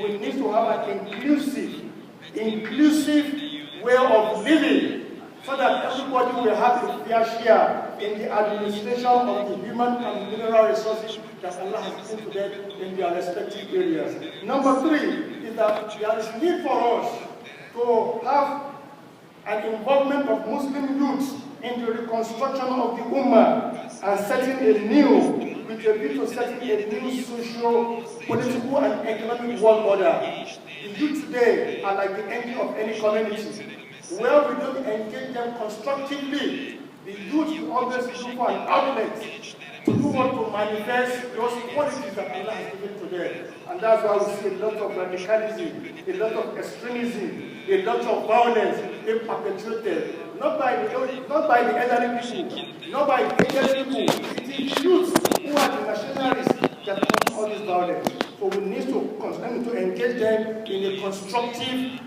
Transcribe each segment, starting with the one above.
we need to have an inclusive way of living, so that everybody will have a fair share in the administration of the human and mineral resources that Allah has given to them in their respective areas. Number 3 is that there is need for us to have an involvement of Muslim youth in the reconstruction of the Ummah and setting a new, with a view to setting a new social, political and economic world order. The youth today are like the engine of any community. Where we don't engage them constructively, the youth will always look for an outlet to do what, to manifest those qualities that Allah has given to them. And that's why we see a lot of radicalism, a lot of extremism, a lot of violence being perpetrated, not by the elderly people, not by the aged people. It is youth who are the nationalists that cause all this violence. So we need to continue to engage them in a constructive,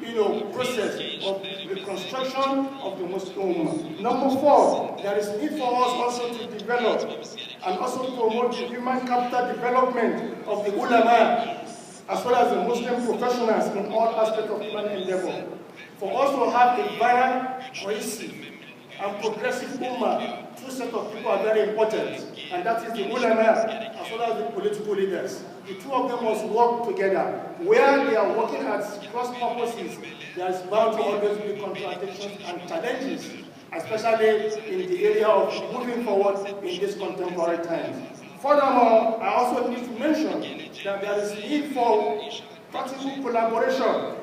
process of reconstruction of the Muslim Ummah. Number 4, there is need for us also to develop and also promote the human capital development of the ulama, as well as the Muslim professionals in all aspects of human endeavor. For us to have a vibrant, cohesive, and progressive ummah, 2 sets of people are very important, and that is the ulama as well as the political leaders. The 2 of them must work together. Where they are working at cross purposes, there is bound to always be contradictions and challenges, especially in the area of moving forward in these contemporary times. Furthermore, I also need to mention that there is need for practical collaboration,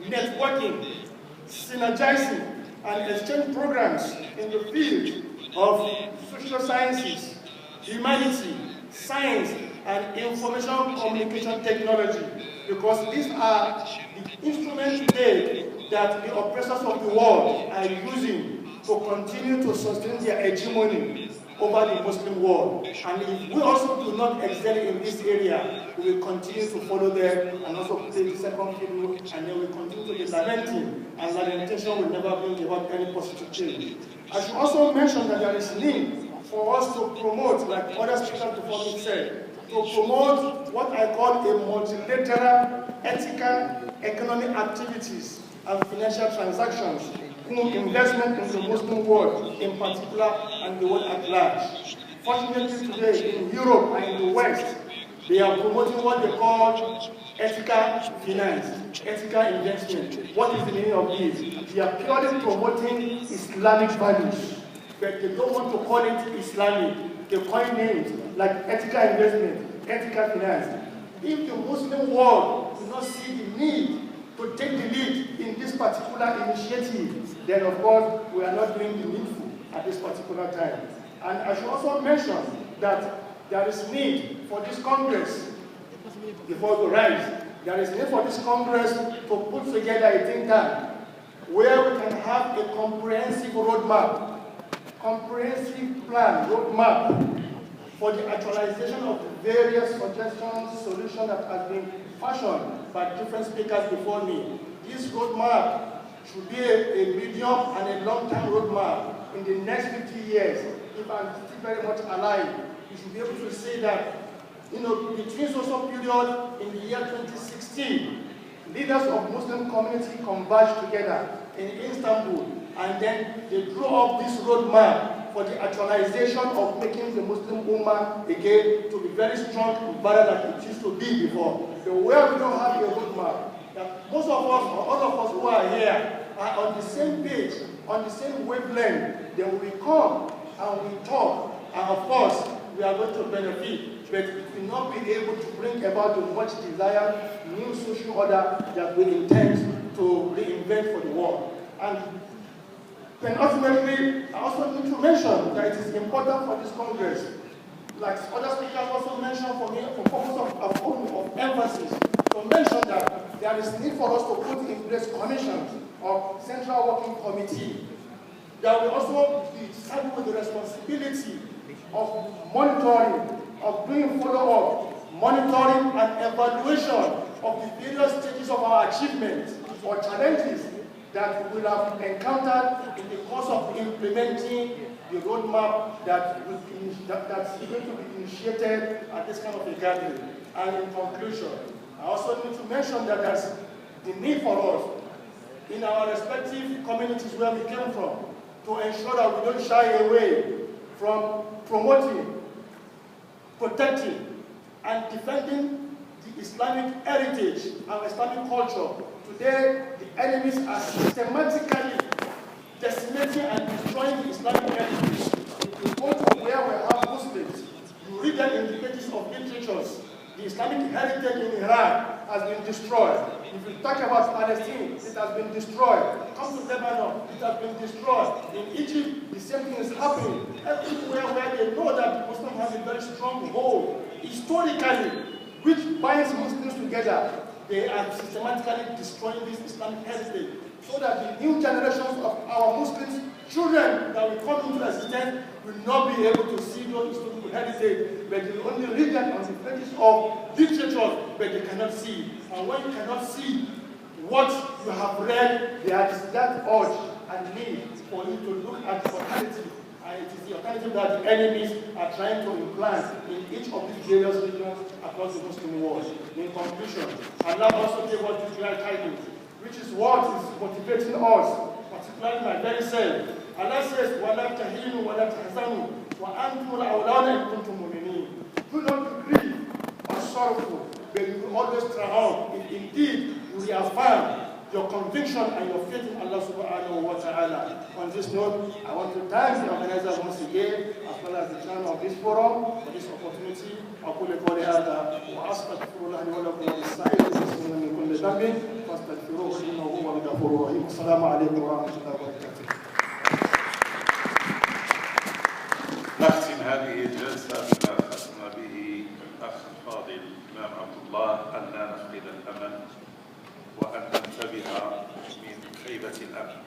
networking, synergizing, and exchange programs in the field of social sciences, humanity, science, and information communication technology, because these are the instruments today that the oppressors of the world are using to continue to sustain their hegemony over the Muslim world. And if we also do not excel in this area, we will continue to follow them and also play the second fiddle, and then we continue to be lamenting, and lamentation will never bring about any positive change. I should also mention that there is need for us to promote, like other speakers before me said, to promote what I call a multilateral, ethical, economic activities and financial transactions, investment in the Muslim world in particular and the world at large. Fortunately today in Europe and in the West, they are promoting what they call ethical finance, ethical investment. What is the meaning of this? They are purely promoting Islamic values, but they don't want to call it Islamic. They call it names like ethical investment, ethical finance. If the Muslim world do not see the need to take the lead in this particular initiative, then of course we are not doing the needful at this particular time. And I should also mention that there is need for this Congress, before we rise, there is need for this Congress to put together a think tank where we can have a comprehensive roadmap, comprehensive plan, roadmap for the actualization of the various suggestions, solutions that have been fashioned by different speakers before me. This roadmap should be a medium and a long-term roadmap in the next 50 years. If I'm still very much alive, we should be able to say that, between social period in the year 2016, leaders of Muslim community converged together in Istanbul, and then they drew up this roadmap for the actualization of making the Muslim Ummah again to be very strong and better than it used to be before. So where we don't have a roadmap, that most of us, or all of us who are here, are on the same page, on the same wavelength, then we come and we talk, and of course, we are going to benefit, but it will not be able to bring about the much desired new social order that we intend to reinvent for the world. And then ultimately, I also need to mention that it is important for this Congress, like other speakers also mentioned for me, for purpose of emphasis, to mention that there is need for us to put in place commissions or central working committee that will also be saddled with the responsibility of monitoring, of doing follow-up, monitoring and evaluation of the various stages of our achievements or challenges that we will have encountered in the course of implementing the roadmap that's going to be initiated at this kind of a gathering. And in conclusion, I also need to mention that there's the need for us in our respective communities where we came from to ensure that we don't shy away from promoting, protecting, and defending the Islamic heritage and Islamic culture. Today, the enemies are systematically decimating and destroying the Islamic heritage. If you go to where we have Muslims, you read them in the pages of literatures. The Islamic heritage in Iraq has been destroyed. If you talk about Palestine, it has been destroyed. Come to Lebanon, it has been destroyed. In Egypt, the same thing is happening. Everywhere where they know that the Muslim has a very strong hold, historically, which binds Muslims together, they are systematically destroying this Islamic heritage so that the new generations of our Muslims, children that will come into existence, will not be able to see those historical heritage, but they will only read them on the pages of literature, but they cannot see. And when you cannot see what you have read, there is that urge and need for you to look at the alternative. And it is the alternative that the enemies are trying to implant in each of these various regions across the Muslim world. In conclusion, Allah also gave us this great tidings, which is what is motivating us, particularly my very self. Allah says, وَلَا تَهِينُوا وَلَا تَحْزَنُوا وَأَنْتُمُ الْأَعْلَوْنَ إِن كُنتُم مُؤْمِنِينَ. Do not be grieved or sorrowful, but you will always triumph if indeed you reaffirm your conviction and your faith in Allah subhanahu wa ta'ala. On this note, I want to thank the organizers once again, as well as the chairman of this forum, for this opportunity. أقول قولي هذا وأستغفر الله لي ولكم وللسائر المسلمين من كل ذنب فاستغفروه إنه هو الغفور الرحيم. السلام عليكم ورحمة الله وبركاته. نختم هذه الجلسة بما ختم به الأخ الفاضل الإمام عبد الله أن لا نفقد الأمل وأن ننتبه من خيبة الأمل.